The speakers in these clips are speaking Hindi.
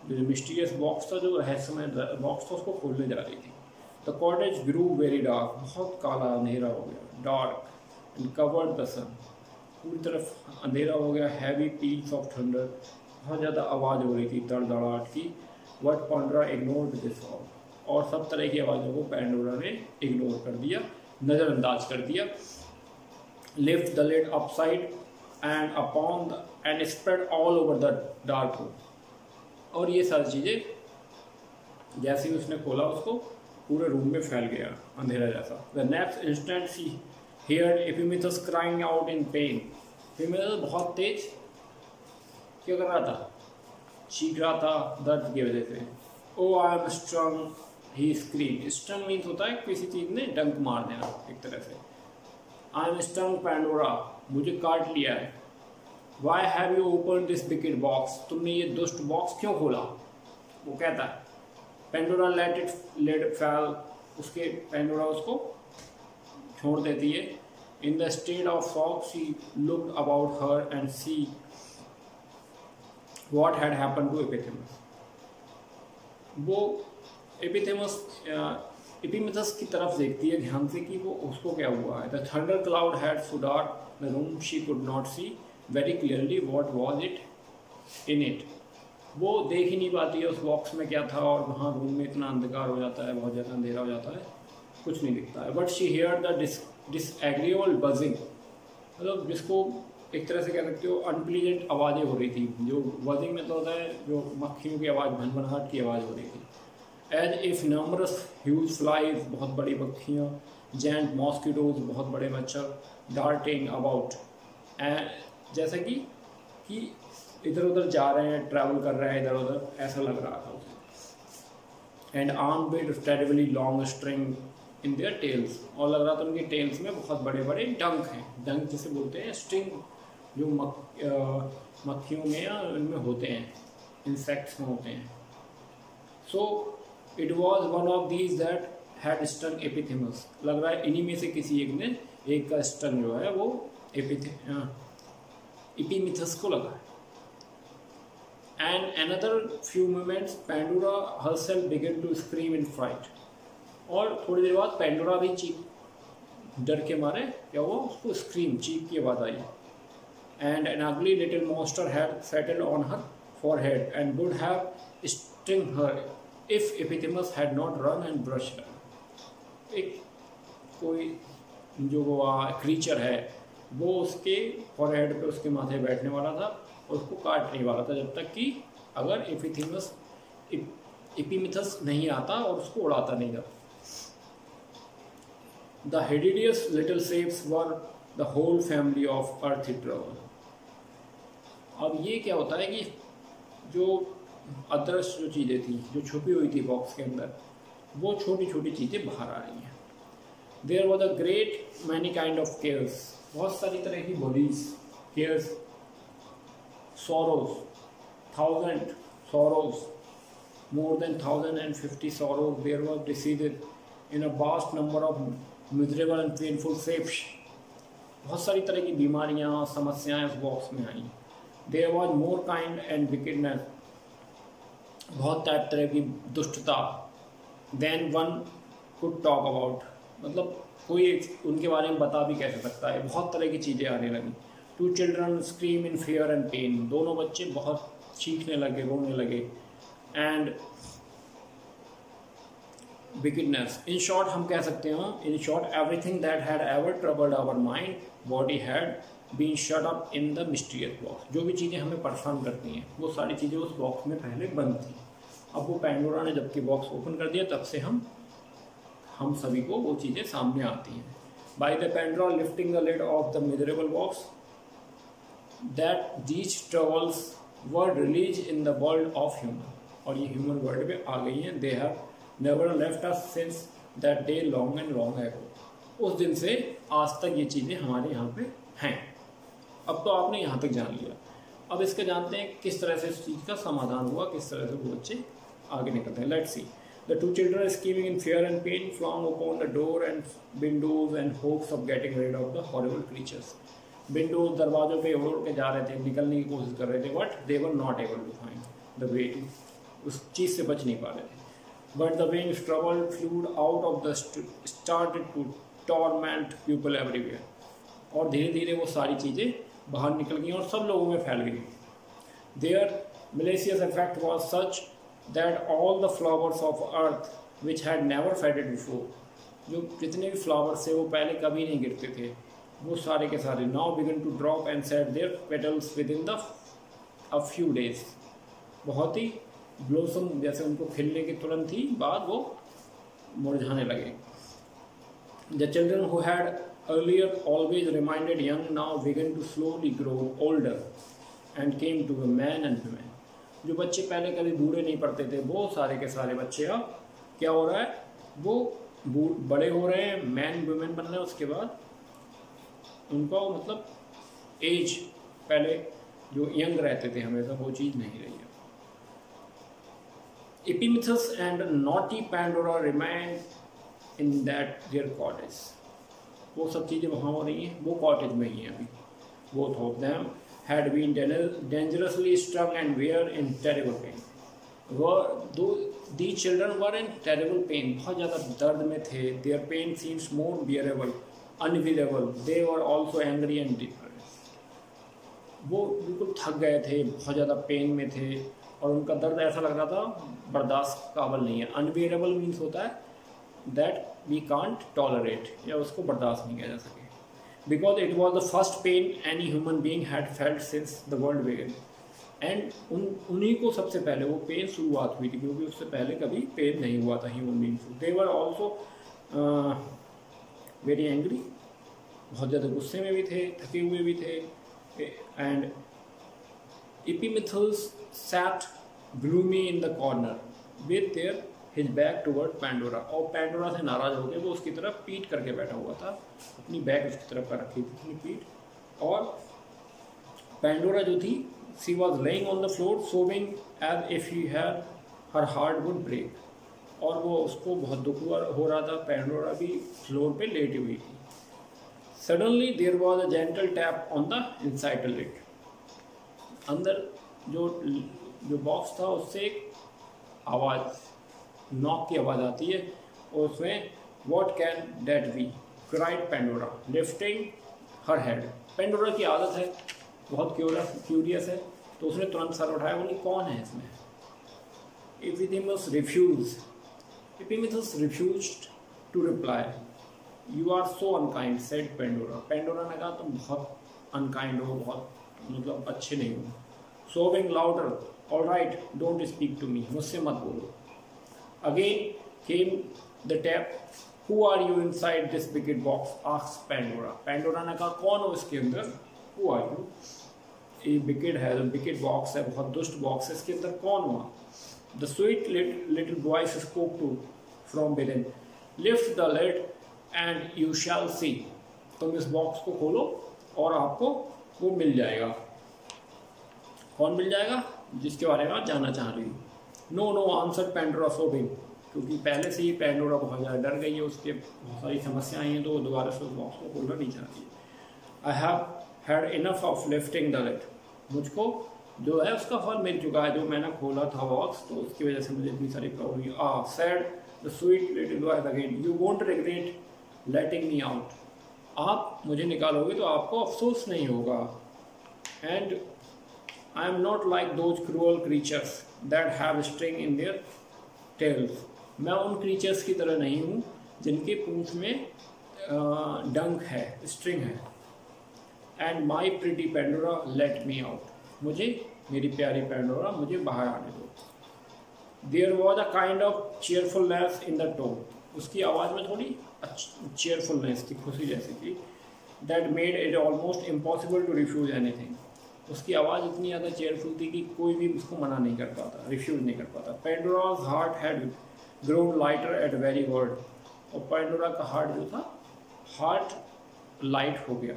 जो मिस्टीरियस बॉक्स था, जो रहस्यमय बॉक्स था, उसको खोलने जा रही थी। The cottage grew very dark, बहुत काला अंधेरा हो गया, dark and covered the sun, पूरी तरफ अंधेरा हो गया। हैवी पीक्स ऑफ थंडर, बहुत ज़्यादा आवाज़ हो रही थी तड़तड़ाहट की। What Pandora ignored this all, और सब तरह की आवाज़ों को पेंडोरा ने इग्नोर कर दिया, नज़रअंदाज कर दिया। Lift the lid upside and upon the end spread all over the dark room, और ये सारी चीज़ें जैसे ही उसने खोला उसको पूरे रूम में फैल गया अंधेरा जैसा। The next instant she heard Epimetheus crying out in pain. Epimetheus बहुत तेज क्या कर रहा था, चीख रहा था दर्द की वजह से। Oh I am stung, he scream. Stung means होता है किसी चीज़ ने डंक मार देना एक तरह से। आई एम स्ट्रंग पेंडोरा, मुझे काट लिया है। Why have you open this wicked box, तुमने ये दुष्ट बॉक्स क्यों खोला। वो कहता है पेंडोरा लेट फैल, उसके पेंडोरा उसको छोड़ देती है। In the state of shock she looked about her and see what had happened to Epimetheus. वो एपिमिथस की तरफ देखती है ध्यान से कि वो उसको क्या हुआ है। The thunder cloud had so dark the room she could not see very clearly what was it in it. वो देख ही नहीं पाती है उस बॉक्स में क्या था, और वहाँ रूम में इतना अंधकार हो जाता है, बहुत ज़्यादा अंधेरा हो जाता है, कुछ नहीं दिखता है। But she here the disagreeable buzzing, मतलब जिसको एक तरह से कह सकते हो अनप्लीजेंट आवाज़ें हो रही थी। जो बजिंग में तो होता है जो मक्खियों की आवाज़, भनभनाहट की आवाज़ हो रही थी। As if numbers huge flies, बहुत बड़ी मक्खियाँ, जैंट मॉस्किटोज, बहुत बड़े मच्छर, डार्टिंग अबाउट, एंड जैसे कि इधर उधर जा रहे हैं, ट्रैवल कर रहे हैं इधर उधर, ऐसा लग रहा था उसे। And arm with terribly long string in their tales, और लग रहा था उनके टेल्स में बहुत बड़े बड़े डंक हैं। डंक जिसे बोलते हैं स्ट्रिंग, जो मक्खियों में या इनमें होते हैं, इंसेक्ट्स में होते हैं। So it was one of these that had stung Epimetheus, लग रहा है इन्हीं में से किसी एक ने, एक का स्टन जो है वो एपिमिथस को लगा है। And another few moments Pandora herself began to scream in fright, और थोड़ी देर बाद पेंडोरा भी डर के मारे क्या हुआ, उसको स्क्रीम, चीख की आवाज़ आई। And an ugly little monster had settled on her forehead and would have sting her if Epimetheus had not run and brushed her. एक कोई जो क्रीचर है वो उसके फॉरहेड पे, उसके माथे बैठने वाला था और उसको काटने वाला था, जब तक कि अगर एपिमिथस नहीं आता और उसको उड़ाता नहीं था। The hideous little shapes were the whole family of earthly trouble. अब ये क्या होता है कि जो अदृश्य जो चीज़ें थी, जो छुपी हुई थी बॉक्स के अंदर, वो छोटी छोटी चीज़ें बाहर आ रही हैं। There was a great many kind of cares, बहुत सारी तरह की bodies, cares, sorrows, 1,000 sorrows, more than 1,050 sorrows there was decided in a vast number of miserable and painful shapes. बहुत सारी तरह की बीमारियाँ, समस्याएं उस बॉक्स में आई। There was more kind and wickedness, बहुत टाइप तरह की दुष्टता, than one could talk about, मतलब कोई उनके बारे में बता भी कैसे सकता है। बहुत तरह की चीज़ें आने लगी। Two children scream in fear and pain, दोनों बच्चे बहुत चीखने लगे, रोने लगे। And wickedness, in short हम कह सकते हैं, in short everything that had ever troubled our mind body had been shut up in the mysterious box. जो भी चीज़ें हमें परेशान करती हैं वो सारी चीज़ें उस बॉक्स में पहले बंद थी। अब वो पेंडोरा ने जबकि बॉक्स ओपन कर दिया, तब से हम सभी को वो चीज़ें सामने आती हैं। By the Pandora lifting the lid of the miserable box, that these troubles were released in the world of human, और ये ह्यूमन वर्ल्ड में आ गई हैं। They have never left us since that day long and long ago. उस दिन से आज तक ये चीज़ें हमारे यहाँ पे हैं। अब तो आपने यहाँ तक जान लिया, अब इसके जानते हैं किस तरह से इस चीज़ का समाधान हुआ, किस तरह से वो बच्चे आगे निकलते हैं। Let's see. The two children screaming in fear and pain flung open the door and windows in hopes of getting rid of the horrible creatures. Windows, दरवाजों पे उड़ के जा रहे थे, निकलने की कोशिश कर रहे थे, but they were not able to find the way to उस चीज़ से बच नहीं पा रहे थे। But the wings troubled flew out of the started to torment people everywhere, और धीरे धीरे वो सारी चीज़ें बाहर निकल गई और सब लोगों में फैल गई। Their malicious effect was such that all the flowers of earth which had never faded before, जो जितने भी फ्लावर्स थे वो पहले कभी नहीं गिरते थे, वो सारे के सारे now began to drop and shed their petals within a few days, बहुत ही ब्लॉसम जैसे उनको खिलने के तुरंत ही बाद वो मुरझाने लगे। The children who had earlier always remained young now began to slowly grow older and came to a man and women, जो बच्चे पहले कभी बूढ़े नहीं पड़ते थे वो सारे के सारे बच्चे अब क्या हो रहा है, वो बड़े हो रहे हैं, मैन वुमेन बन रहे हैं। उसके बाद उनका मतलब एज पहले जो यंग रहते थे हमेशा वो चीज़ नहीं रही है। Epimetheus and naughty Pandora remained in that their cottage, वो सब चीज़ें वहाँ हो रही हैं, वो कॉटेज में ही हैं अभी। Both of them had been dangerously stung and were in terrible pain. These children were in terrible pain, बहुत ज़्यादा दर्द में थे। Their pain seems more bearable, unbearable. They were also angry and depressed. वो बिल्कुल थक गए थे, बहुत ज़्यादा पेन में थे और उनका दर्द ऐसा लग रहा था बर्दाश्त काबिल नहीं है। अनबियरेबल मीन्स होता है दैट वी कांट टॉलरेट, या उसको बर्दाश्त नहीं किया जा सके। Because it was the first pain any human being had felt since the world began, and उन्हीं को सबसे पहले वो पेन शुरुआत हुई थी, क्योंकि उससे पहले कभी पेन नहीं हुआ था ह्यूमन बीइंग को। दे वर ऑल्सो वेरी एंग्री, बहुत ज़्यादा गुस्से में भी थे, थके हुए भी थे। And Epimetheus sat gloomy in the corner with his back toward Pandora, और पेंडोरा से नाराज हो गए वो उसकी तरफ पीठ करके बैठा हुआ था, अपनी बैक उसकी तरफ कर रखी थी अपनी पीठ। और पेंडोरा जो थी she was laying on the floor sobbing as if her heart would break, और वो उसको बहुत दुख हो रहा था। पेंडोरा भी फ्लोर पे लेटी हुई थी। Suddenly there was a gentle tap on the inside lid, अंदर जो बॉक्स था उससे एक आवाज़, नॉक की आवाज़ आती है और उसमें what can that be cried Pandora lifting her head. Pandora की आदत है, बहुत क्यूरियस है, तो उसने तुरंत सर उठाया, बोली कौन है इसमें। Epimetheus refused to reply. You are so unkind, said Pandora. Pandora ने कहा तुम बहुत अनकाइंड हो, बहुत मतलब अच्छे नहीं हो। Sobbing louder, all right, don't speak to me, मुझसे मत बोलो। Again came the tap. Who are you inside this wicked box? asked Pandora. Pandora ने कहा कौन हो इसके अंदर? Who are you? ये wicked है, wicked box है, बहुत दुष्ट बॉक्स है, इसके अंदर कौन हुआ? The sweet little voice spoke to from within. Lift the lid and you shall see. तुम इस बॉक्स को खोलो और आपको वो मिल जाएगा। कौन मिल जाएगा? जिसके बारे में आप जानना चाह रही हो। नो आंसर पेंडोरा सोबिंग, क्योंकि पहले से ही पेंडोरा बहुत ज़्यादा डर गई है, उसके बहुत सारी समस्याएं हैं, तो वो दोबारा से उस बॉक्स को खोलना नहीं चाहती है। I have had enough of lifting the lid, मुझको जो है उसका फल मिल चुका है, जो मैंने खोला था बॉक्स, तो उसकी वजह से मुझे इतनी सारी प्रॉब्लम हुई। Sad the sweet little boy again, you won't regret letting me out, आप मुझे निकालोगे तो आपको अफसोस नहीं होगा। And I am not like those cruel creatures that have string in their tails. मैं उन creatures की तरह नहीं हूँ जिनके पूंछ में डंक है, स्ट्रिंग है। And my pretty Pandora let me out. मुझे, मेरी प्यारी पेंडोरा, मुझे बाहर आने दो। There was a kind of cheerfulness in the tone. उसकी आवाज़ में थोड़ी cheerfulness थी, खुशी जैसी थी। That made it almost impossible to refuse anything. उसकी आवाज़ इतनी ज़्यादा चेयरफुल थी कि कोई भी उसको मना नहीं कर पाता, रिफ्यूज़ नहीं कर पाता। Pandora's heart had grown lighter at every word, और पेंडोरा का हार्ट जो था, हार्ट लाइट हो गया,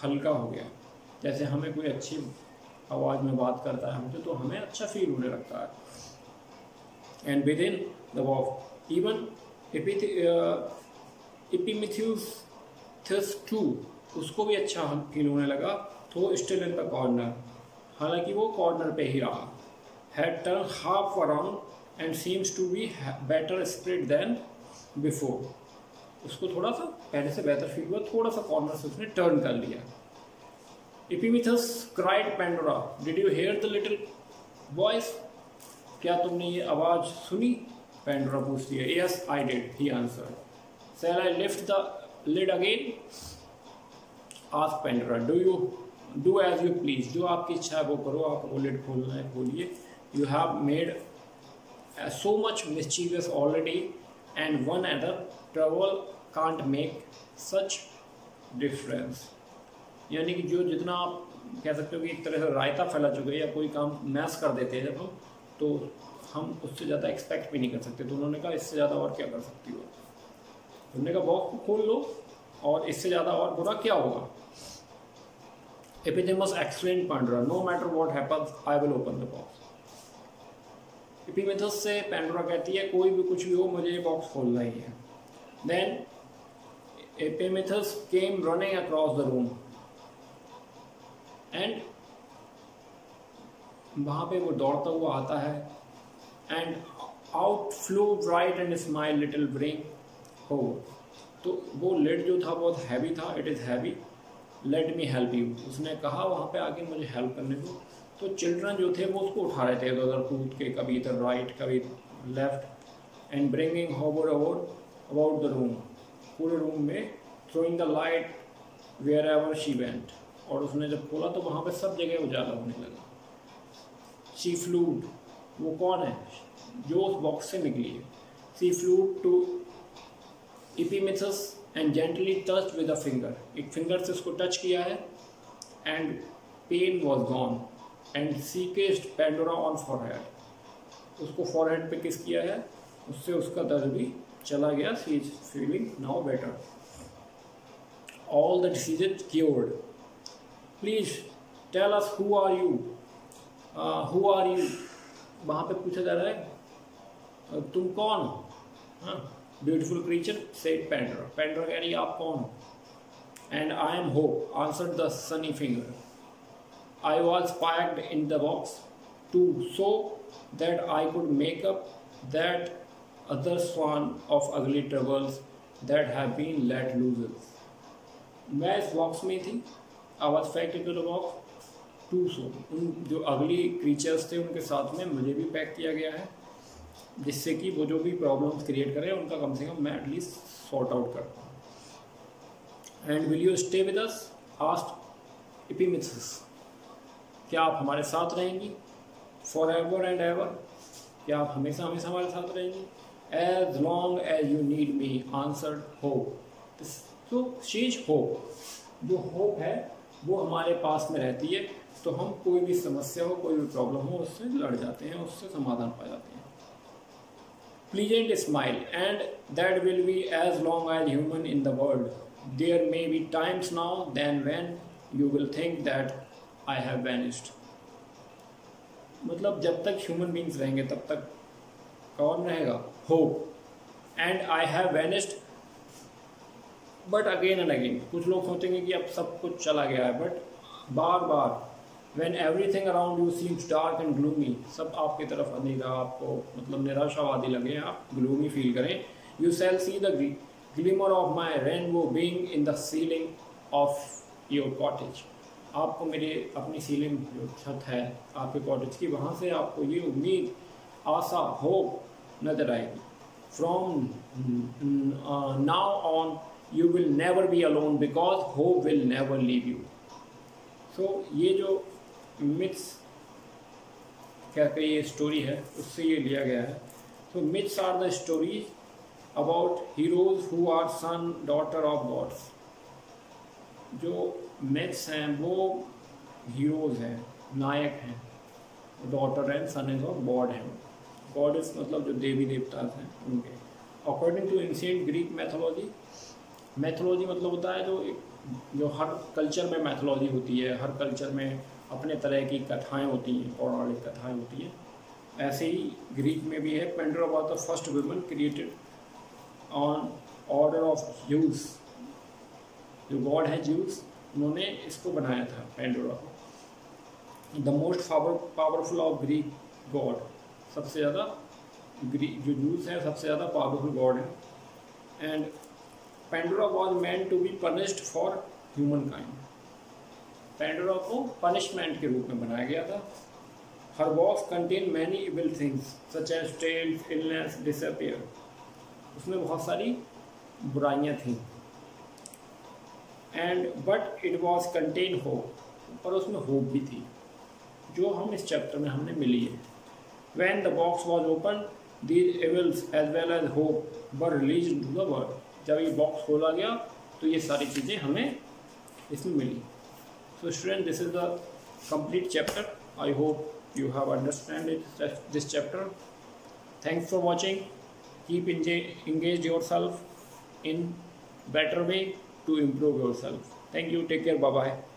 हल्का हो गया। जैसे हमें कोई अच्छी आवाज़ में बात करता है हमसे, तो हमें अच्छा फील होने लगता है। And with in the walk even Epimetheus too, उसको भी अच्छा फील होने लगा। तो स्टिल इन द कॉर्नर, हालांकि वो कॉर्नर पे ही रहा। Had turn half around and seems to be better spread than before. उसको थोड़ा सा पहले से बेहतर फील हुआ, थोड़ा सा कॉर्नर से उसने टर्न कर लिया। Epimetheus cried Pandora, did you hear the little voice? क्या तुमने ये आवाज़ सुनी? Pandora पूछती है। Yes, I did, he answered. Shall I lift the lid again? Asked Pandora. Do as you please. जो आपकी इच्छा है वो करो, आपको लिड खोलना है खोलिए। You have made so much mischievous already, and one other trouble can't make such difference. यानी कि जो जितना आप कह सकते हो कि एक तरह से रायता फैला चुके हैं या कोई काम मैस कर देते हैं जब हम, तो हम उससे ज़्यादा एक्सपेक्ट भी नहीं कर सकते। तो उन्होंने कहा इससे ज़्यादा और क्या कर सकती हो। उन्होंने कहा बॉक्स को खोल लो और इससे ज़्यादा और बुरा क्या होगा। Epimetheus exclaimed Pandora, no matter what happens, I will open the box. Epimetheus से Pandora कहती है कोई भी कुछ भी हो मुझे ये बॉक्स खोलना ही है। Then Epimetheus came running across the room. And वहाँ पे वो दौड़ता हुआ आता है। And out flow bright and smile little brain हो। तो वो लिड जो था बहुत हैवी था, it is heavy, let me help you. उसने कहा वहाँ पे आके मुझे हेल्प करने को। तो चिल्ड्रन जो थे वो उसको उठा रहे थे इधर उधर कूद के, कभी इधर राइट कभी left, and bringing hover over about the room, पूरे रूम में, throwing the light wherever she went. और उसने जब खोला तो वहाँ पे सब जगह उजाला होने लगा। शी फ्लूड, वो कौन है जो उस बॉक्स से निकली है। She flew to Epimetheus and gently touched with a finger, एक फिंगर से उसको टच किया है। And pain was gone and she kissed Pandora on forehead, उसको फॉरहेड पे किस किया है, उससे उसका दर्द भी चला गया। She is feeling now better, all the diseases cured. Please tell us who are you, who are you. वहाँ पे पूछा जा रहा है तुम कौन हो। हाँ, beautiful creature said Pandora, Pandora कह रही है आप कौन हो। And I am hope answered the sunny finger, I was packed in the box too so that I could make up that other swarm of ugly troubles that have been let loose. मैं इस बॉक्स में थी, I was packed into the box to so, उन जो अगली क्रीचर्स थे उनके साथ में मुझे भी पैक किया गया है, जिससे कि वो जो भी प्रॉब्लम्स क्रिएट करें उनका कम से कम मैं एटलीस्ट सॉर्ट आउट कर पाऊँ। And will you stay with us, asked Epimetheus, क्या आप हमारे साथ रहेंगी फॉर एवर एंड एवर, क्या आप हमेशा हमेशा हमारे साथ रहेंगी। As long as you need me, answered hope. तो शी इज होप, जो होप है वो हमारे पास में रहती है, तो हम कोई भी समस्या हो, कोई भी प्रॉब्लम हो, उससे लड़ जाते हैं, उससे समाधान पा जाते हैं। Pleasant smile and that will be as long as human in the world, there may be times now then when you will think that I have vanished. मतलब जब तक ह्यूमन बींग्स रहेंगे तब तक कौन रहेगा, hope. And I have vanished but again and again, कुछ लोग सोचेंगे कि अब सब कुछ चला गया है, but bar bar, when everything around you seems dark and gloomy, सब आपकी तरफ अंधेरा, आपको मतलब निराशावादी लगे, आप ग्लूमी फील करें, you shall see the glimmer of my rainbow being in the ceiling of your cottage. आपको मेरे अपनी सीलिंग जो छत है आपके कॉटेज की, वहाँ से आपको ये उम्मीद, आशा, होप नजर आएगी। From now on you will never be alone because hope will never leave you. So ये जो myths क्या कही ये स्टोरी है उससे ये लिया गया है। So myths are the stories about heroes who are son daughter of gods. जो myths हैं वो heroes हैं, नायक हैं, daughter हैं, son is of god हैं, goddess मतलब जो देवी देवता हैं उनके। According to ancient Greek mythology, mythology मतलब होता है जो हर कल्चर में मैथोलॉजी होती है, हर कल्चर में अपने तरह की कथाएं होती हैं, पौराणिक कथाएं होती हैं। ऐसे ही ग्रीक में भी है। Pandora was the first woman created on order of Zeus, जो गॉड है ज्यूस, उन्होंने इसको बनाया था पेंडोरा को। The most powerful of Greek god, सबसे ज़्यादा जो जूस है सबसे ज़्यादा पावरफुल गॉड है। And Pandora was meant to be punished for humankind. Pandora को पनिशमेंट के रूप में बनाया गया था। Her box contain many evil things such as tales, illness, disappear. उसमें बहुत सारी बुराइयाँ थीं। And but it was contain hope, पर उसमें होप भी थी जो हम इस चैप्टर में हमने मिली है। When the box was opened, these evils as well as hope were released into the world. जब ये बॉक्स खोला गया तो ये सारी चीज़ें हमें इसमें मिली। So student, this is the complete chapter. I hope you have understood this chapter. Thanks for watching. Keep engaged yourself in better way to improve yourself. Thank you. Take care. Bye bye.